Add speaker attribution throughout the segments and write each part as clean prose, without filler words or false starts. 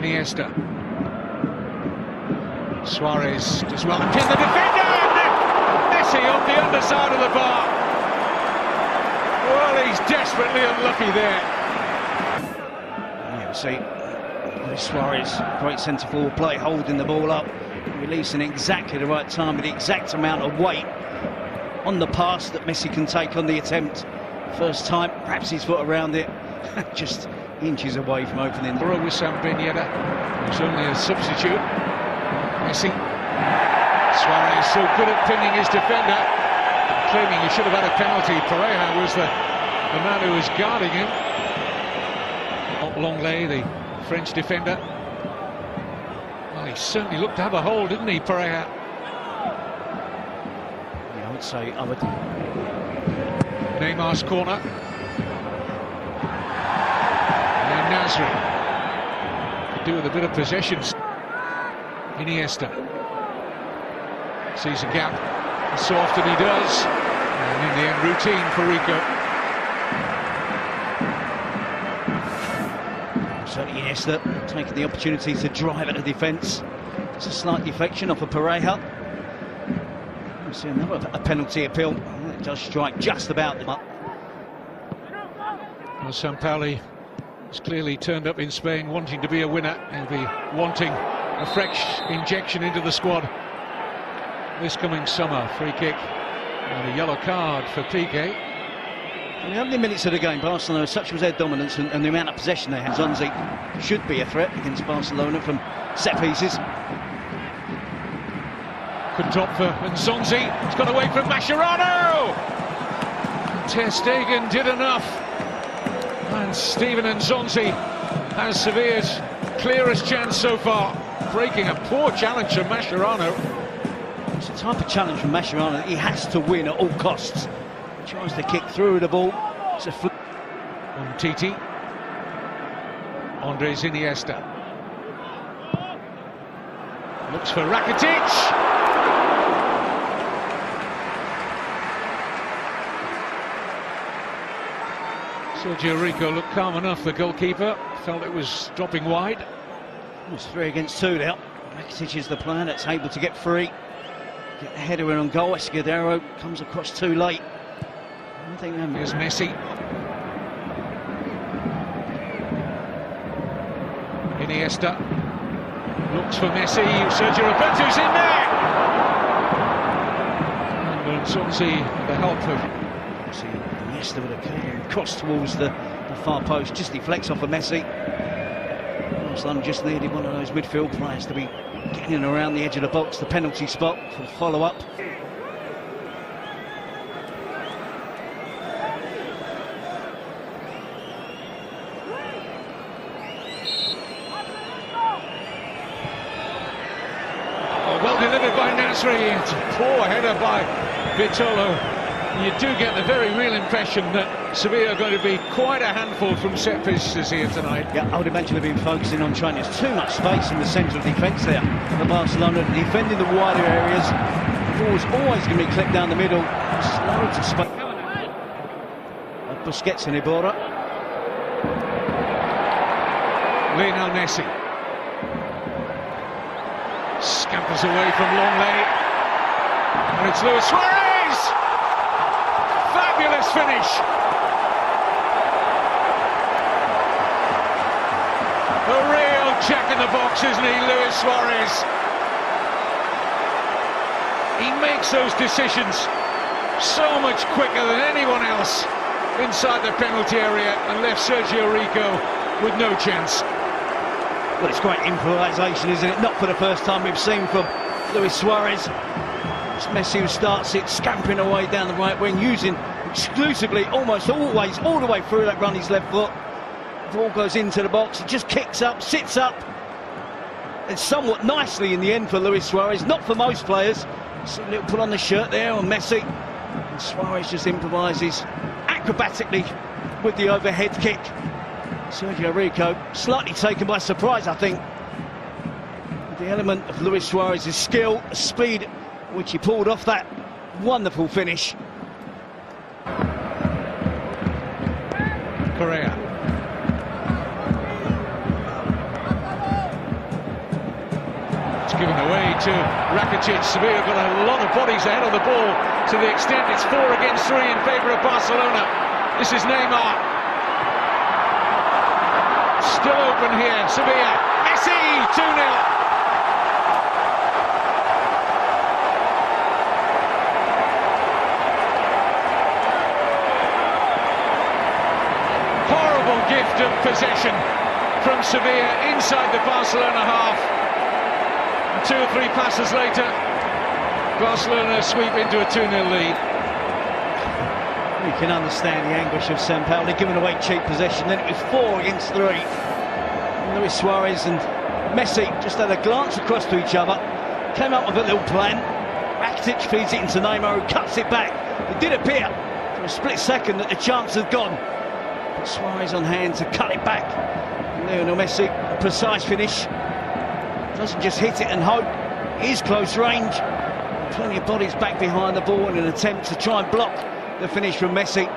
Speaker 1: Iniesta. Suarez does well to pin the defender. Messi off the underside of the bar. Well, he's desperately unlucky there.
Speaker 2: Yeah, we see Suarez, great centre forward play, holding the ball up, releasing exactly the right time with the exact amount of weight on the pass that Messi can take on the attempt. First time, perhaps his foot around it, just inches away from opening.
Speaker 1: With Sambinieta, who's only a substitute. Messi. Suarez so good at pinning his defender, claiming he should have had a penalty. Pareja was the man who was guarding him. Longley, the French defender. Well, he certainly looked to have a hold, didn't he, Pareja?
Speaker 2: Yeah, I would say I would.
Speaker 1: Neymar's corner. Now Nasri could do with a bit of possession. Iniesta sees a gap, so often he does, and in the end, routine for Rico.
Speaker 2: Certainly Iniesta taking the opportunity to drive at the defence. It's a slight deflection off of Pareja. We see another penalty appeal. It does strike just about the mark.
Speaker 1: Well, Sampaoli has clearly turned up in Spain wanting to be a winner. He'll be wanting a fresh injection into the squad this coming summer. Free kick and a yellow card for Piqué.
Speaker 2: In the opening minutes of the game, Barcelona, such was their dominance and the amount of possession they had. Zonzi should be a threat against Barcelona from set pieces.
Speaker 1: Could drop for Zonzi. It's got away from Mascherano. Ter Stegen did enough. And Steven Nzonzi has Sevilla's clearest chance so far, breaking a poor challenge from Mascherano.
Speaker 2: It's the type of challenge from Mascherano that he has to win at all costs. He tries to kick through the ball. It's a flip.
Speaker 1: Titi. Andres Iniesta. Looks for Rakitic. Sergio Rico looked calm enough, the goalkeeper. Felt it was dropping wide.
Speaker 2: It's 3 against 2 now. Rakitic is the player that's able to get free. Get the header in on goal. Escudero comes across too late. I think
Speaker 1: here's Messi. Iniesta looks for Messi. Sergio Roberto's in there. And Nzonzi, the help of
Speaker 2: Iniesta with a cross towards the far post, just deflects off of Messi. Barcelona just needed one of those midfield players to be getting in around the edge of the box, the penalty spot for the follow-up.
Speaker 1: Well delivered by Nasri. It's a poor header by Vitolo. You do get the very real impression that Sevilla are going to be quite a handful from set pieces here tonight.
Speaker 2: Yeah, I would imagine they've been focusing on trying. There's too much space in the centre of defence there for Barcelona, defending the wider areas. The ball's always going to be clipped down the middle. Slow to space. Busquets and Iborra.
Speaker 1: Lionel Messi scampers away from Longley, and it's Luis Suarez. Fabulous finish. A real jack in the box, isn't he, Luis Suarez? He makes those decisions so much quicker than anyone else inside the penalty area and left Sergio Rico with no chance.
Speaker 2: Well, it's great improvisation, isn't it? Not for the first time we've seen from Luis Suarez. It's Messi who starts it, scampering away down the right wing, using exclusively, almost always, all the way through that run, his left foot. The ball goes into the box, he just kicks up, sits up. And somewhat nicely in the end for Luis Suarez, not for most players. See a little pull on the shirt there on Messi. And Suarez just improvises acrobatically with the overhead kick. Sergio Rico slightly taken by surprise, I think. The element of Luis Suarez's skill, speed, which he pulled off that wonderful finish.
Speaker 1: Correa. given away to Rakitic. Sevilla got a lot of bodies ahead of the ball to the extent it's 4 against 3 in favour of Barcelona. This is Neymar. Still open here, Sevilla. Messi, 2-0. Gift of possession from Sevilla inside the Barcelona half. And 2 or 3 passes later, Barcelona sweep into a 2-0 lead.
Speaker 2: You can understand the anguish of Sampaoli, giving away cheap possession. Then it was 4 against 3. Luis Suarez and Messi just had a glance across to each other, came up with a little plan. Rakitic feeds it into Neymar, who cuts it back. It did appear for a split second that the chance had gone. Suarez on hand to cut it back. Lionel Messi, a precise finish. Doesn't just hit it and hope. It is close range. Plenty of bodies back behind the ball in an attempt to try and block the finish from Messi.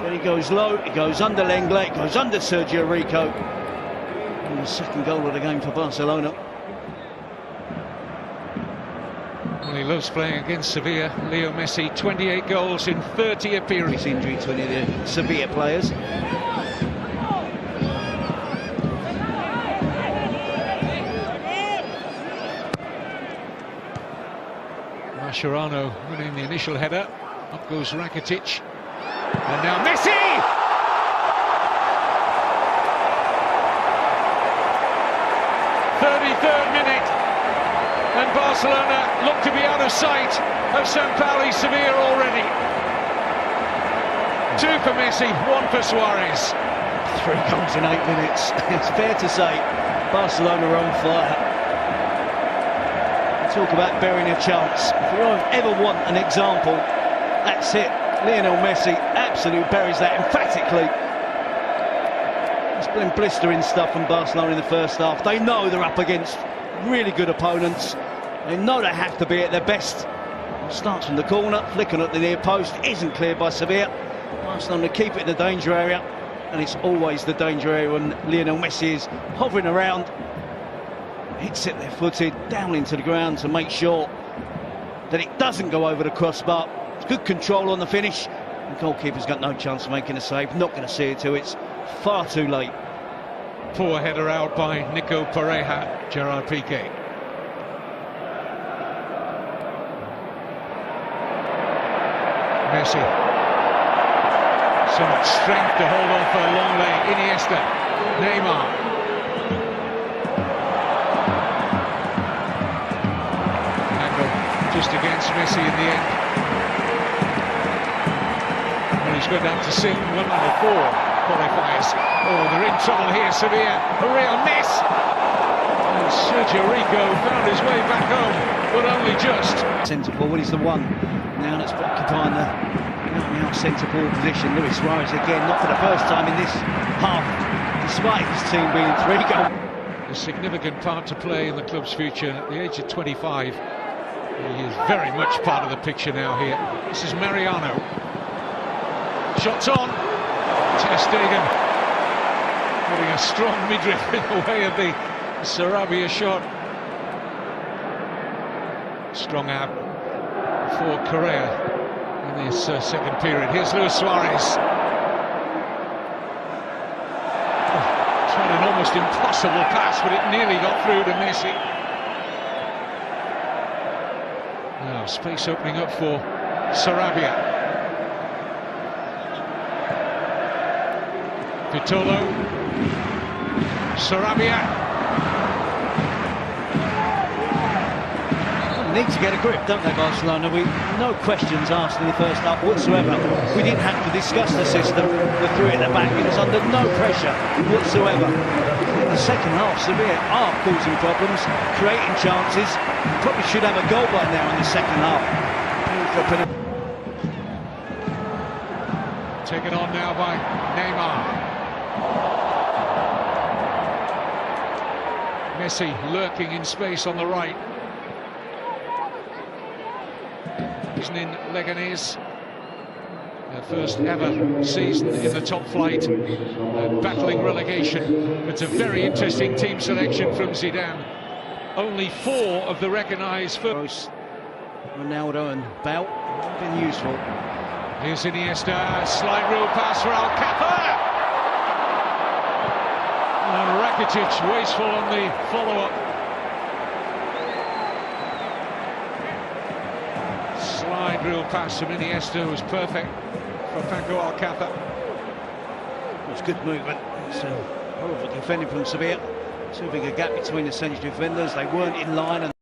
Speaker 2: Then he goes low, he goes under Lenglet, it goes under Sergio Rico. And the second goal of the game for Barcelona.
Speaker 1: Well, he loves playing against Sevilla. Leo Messi, 28 goals in 30 appearances.
Speaker 2: Injury to any of the Sevilla players.
Speaker 1: Mascherano winning the initial header. Up goes Rakitic. And now Messi! And Barcelona look to be out of sight of Sampaoli Sevilla already. 2 for Messi, 1 for Suarez.
Speaker 2: 3 goals in 8 minutes. It's fair to say Barcelona are on fire. Talk about burying a chance. If you ever want an example, that's it. Lionel Messi absolutely buries that emphatically. It's been blistering stuff from Barcelona in the first half. They know they're up against really good opponents. They know they have to be at their best. Starts from the corner, flicking at the near post, isn't cleared by Sevilla. Barcelona keep it in the danger area, and it's always the danger area when Lionel Messi is hovering around. Hits it left-footed down into the ground to make sure that it doesn't go over the crossbar. It's good control on the finish. The goalkeeper's got no chance of making a save. Not going to see it till it's far too late.
Speaker 1: Poor header out by Nico Pareja, Gerard Piqué. Messi. So much strength to hold on for Lenglet. Iniesta. Neymar. Angle just against Messi in the end. And he's going down to sing 104 qualifiers. Oh, they're in trouble here, Sevilla. A real mess. And Sergio Rico found his way back home, but only just.
Speaker 2: Centre forward is the one now that's occupying the out centre forward position. Luis Suarez again, not for the first time in this half, despite his team being 3 goals.
Speaker 1: A significant part to play in the club's future at the age of 25. He is very much part of the picture now here. This is Mariano. Shots on. Ter Stegen putting a strong midriff in the way of the Sarabia shot. Strong ab for Correa in this second period. Here's Luis Suarez. Tried an almost impossible pass, but it nearly got through to Messi. Now space opening up for Sarabia. Todo, Sarabia.
Speaker 2: Need to get a grip, don't they, Barcelona? No questions asked in the first half whatsoever. We didn't have to discuss the system. The 3 at the back. It was under no pressure whatsoever. In the second half, Sevilla are causing problems, creating chances. Probably should have a goal by now in the second half.
Speaker 1: Taken on now by Neymar. Messi lurking in space on the right. In Leganés, their first ever season in the top flight, battling relegation. It's a very interesting team selection from Zidane. only 4 of the recognised
Speaker 2: Gross, Ronaldo and Bale been useful.
Speaker 1: Here's Iniesta, slight rule pass for Alcácer. And Rakitic wasteful on the follow-up. Slide rule pass from Iniesta was perfect for Paco Alcácer.
Speaker 2: It was good movement. So, horrible defending from Sevilla. Too big a gap between the central defenders. They weren't in line. And